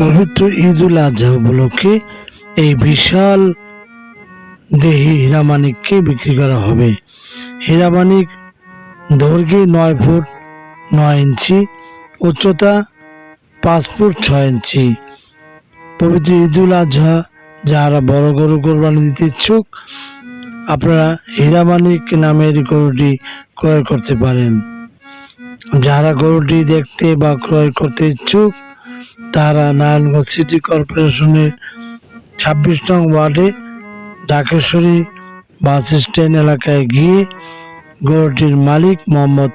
পবিত্র ঈদুল আজহা উপলক্ষে এই বিশাল দেহি হীরামানিককে বিক্রি করা হবে। হীরামানিক দৈর্ঘ্যে 9 ফুট 9 ইঞ্চি, উচ্চতা 5 ফুট 6 ইঞ্চি। পবিত্র ঈদুল আজহা যারা বড় গরু কোরবানি দিতে ইচ্ছুক, আপনারা হীরামানিক নামের গরুটি ক্রয় করতে পারেন। যারা গরুটি দেখতে বা ক্রয় করতে ইচ্ছুক তারা নারায়ণগঞ্জ সিটি কর্পোরেশনের 26 নং ওয়ার্ডে ঢাকেশ্বরী বাস স্ট্যান্ড এলাকায় গিয়ে গরুটির মালিক মোহাম্মদ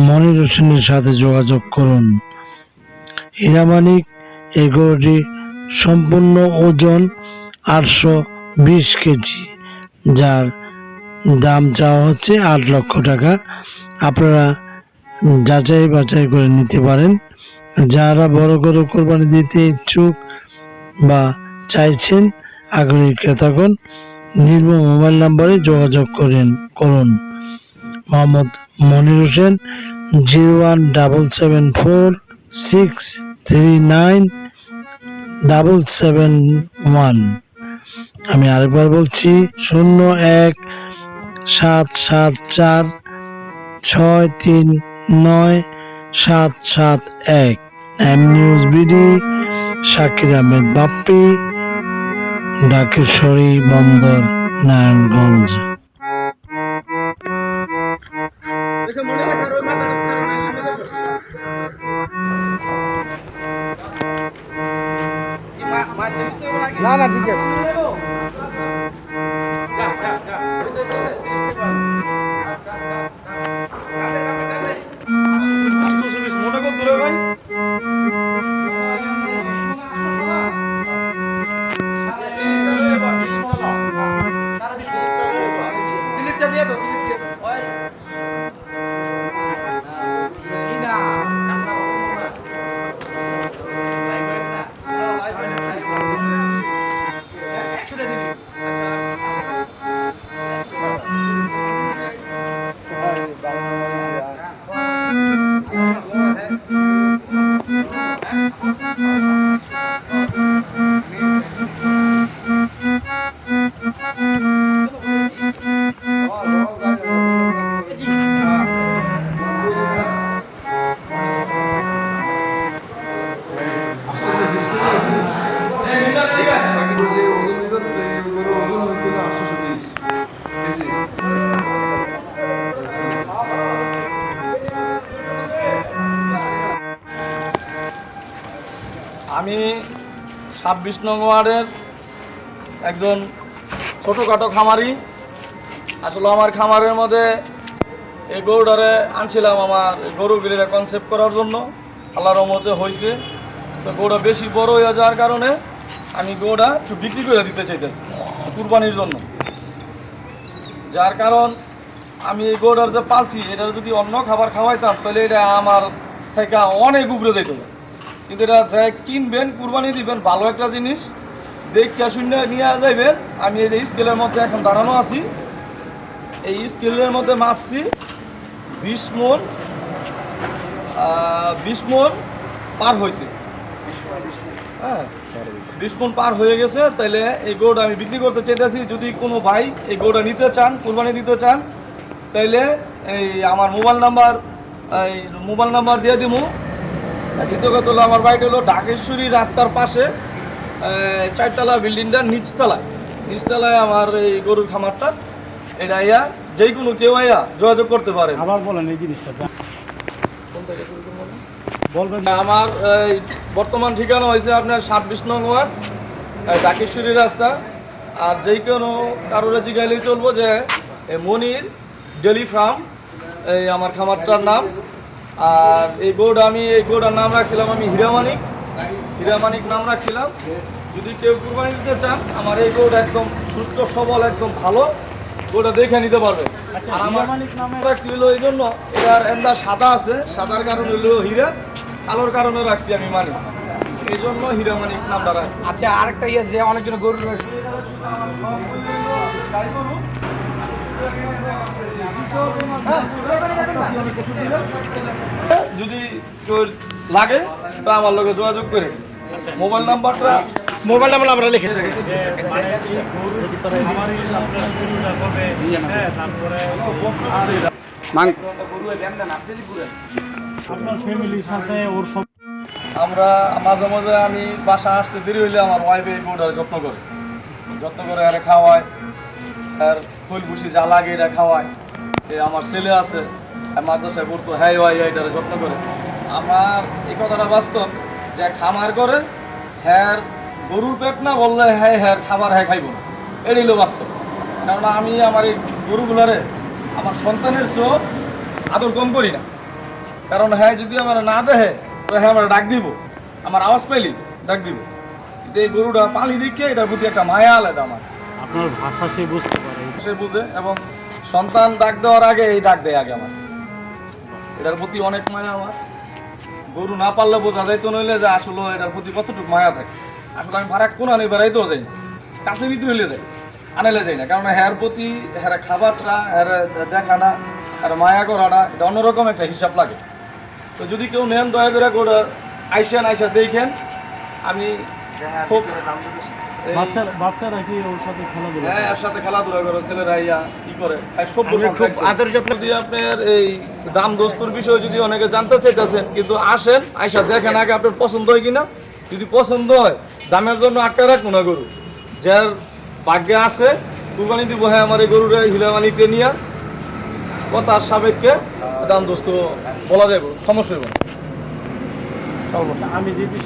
মনির হোসেনের সাথে যোগাযোগ করুন। হীরামানিক এই গরুটি সম্পূর্ণ ওজন 820 কেজি, যার দাম চাওয়া হচ্ছে 8 লক্ষ টাকা। আপনারা যাচাই বাছাই করে নিতে পারেন। যারা বড় গরু কোরবানি দিতে ইচ্ছুক বা চাইছেন, আগ্রহী ক্রেতাগণ নির্ভর মোবাইল নাম্বারে যোগাযোগ করুন। মোহাম্মদ মনির হোসেন 01774639771। আমি আরেকবার বলছি 01774639771। M news BD, Shakir Ahmed Bappi, Dhakeshwari Bandar, Narayanganj. না না ঠিক আছে। মনে কর দূরে ভাই স্লিপটা দিয়ে দাও, স্লিপ দিয়ে দাও। আমি 26 নং ওয়ার্ডের একজন ছোটোখাটো খামারি। আসলে আমার খামারের মধ্যে এই গরুটারে আনছিলাম আমার গরুগুলিরা কনসেপ্ট করার জন্য। আল্লাহর রহমতে হয়েছে। তো গরুটা বেশি বড় হয়ে যাওয়ার কারণে আমি গরুটা একটু বিক্রি করে দিতে চাইতেছি কুরবানির জন্য। যার কারণ আমি এই গরুটার যে পালছি, এটা যদি অন্য খাবার খাওয়াইতাম তাহলে এটা আমার থেকে অনেক উপরে যেত। কিন্তু এটা যে কিনবেন, কুরবানি দিবেন, ভালো একটা জিনিস দেখে শুনে নিয়ে যাইবেন। আমি এই যে স্কেলের মধ্যে এখন দাঁড়ানো আছি, এই স্কেলের মধ্যে মাপছি 20 মণ পার হয়েছে। হ্যাঁ, 20 মণ পার হয়ে গেছে। তাইলে এই গরুটা আমি বিক্রি করতে চাইতেছি। যদি কোনো ভাই এই গরুটা নিতে চান, কুরবানি দিতে চান, তাইলে এই আমার মোবাইল নাম্বার দিয়ে দিব। দ্বিতীয় কথা হলো আমার বাড়িটা হলো ঢাকেশ্বরী রাস্তার পাশে 4তলা বিল্ডিংটার নিচতলায় আমার এই গরুর খামারটা। এটা আইয়া যে কোনো কেউ আইয়া যোগাযোগ করতে পারে। আবার বলেন এই জিনিসটা বলবেন। আমার বর্তমান ঠিকানা হয়েছে আপনার 26 নং ওয়ার্ড, ঢাকেশ্বরী রাস্তা। আর যে কোনো কারোর জিজ্ঞাসা চলবো যে মনির ডেলি ফার্ম, এই আমার খামারটার নাম। আর এই গরুটার নাম রাখছিলাম আমি হীরামানিক নাম রাখছিলাম। যদি কেউ কুরবানি দিতে চান, আমার এই গরুটা একদম সুস্থ সবল, একদম ভালো, গরুটা দেখে নিতে পারবে। আর আমার নাম রাখছি হলো এই জন্য, এটার এন্দা সাদা আছে, সাদার কারণে হলো হীরা, কালোর কারণে রাখছি আমি মানিক, এই জন্য হীরামানিক নামটা রাখছি। আচ্ছা, আরেকটা ইয়ে যে অনেকজন গরু রয়েছে, যদি কেউ লাগে তা আমার লগে যোগাযোগ করে মোবাইল নাম্বারটা মোবাইল নাম্বার আমরা লিখে দিই। আমরা মাঝে মাঝে আমি বাসা আসতে দেরি হইলে আমার ওয়াইফ এই গরুটার যত্ন করে আরে খাওয়ায়, আর ফুল ভুসি যা লাগে এটা খাওয়ায়। আমার ছেলে আছে মাদ্রাসায় পড়তো, হ্যাঁ ওয়াই এটার যত্ন করে। আমার এই কথাটা বাস্তব যে খামার করে হ্যার গরুর পেট না বললে হ্যাঁ হ্যাঁ খাবার হ্যাঁ খাইব না, এটাই হলো বাস্তব। কারণ আমি আমার এই গরুগুলারে আমার সন্তানের চেয়েও আদর কম করি না। কারণ হ্যাঁ যদি আমার না দেহে তো হ্যাঁ আমার ডাক দিব, আমার আওয়াজ পাইলি ডাক দিব। কিন্তু এই গরুটা পালি দিকে এটার প্রতি একটা মায়া আলাদা আমার। আপনার ভাষা সে বুঝতে পারে। সে বুঝে এবং সন্তান ডাক দেওয়ার আগে এই ডাক দেয় আগে আমার। এটার প্রতি অনেক মায়া আমার। গরু না পারলে বোঝা যাইতো, নইলে যে আসলে এটার প্রতি কতটুকু মায়া থাকে। আসলে আমি ভাড়া কোন আনি বেড়াইতেও যাই না, কাছে ভিতরে হইলে যাই, আনাইলে যাই না। কারণ হ্যার প্রতি হ্যাঁ খাবারটা হ্যাঁ দেখাটা আর মায়া করাটা এটা অন্যরকম একটা হিসাব লাগে। তো যদি কেউ নেন দয়া করে গোটা আইসা দেখেন। আমি খুব বাচ্চারা কি ওর সাথে খেলাধুলা হ্যাঁ এর সাথে খেলাধুলা করে, ছেলেরা ইয়া কি করে সভ্য আমি খুব সমাজ। আদর যত্ন যদি আপনার এই দাম দস্তুর বিষয়ে যদি অনেকে জানতে চাইতেছেন, কিন্তু আসেন আইসা দেখেন আগে আপনার পছন্দ হয় কিনা। যদি পছন্দ হয় দামের জন্য আটকা রাখবো না গরু। যার ভাগ্যে আছে কুরবানি দিব, হ্যাঁ আমার এই গরুটা হিলা মালিককে নিয়ে কথার সাপেক্ষে দাম দোস্ত বলা যাবে, সমস্যা হবে না। আমি দিদি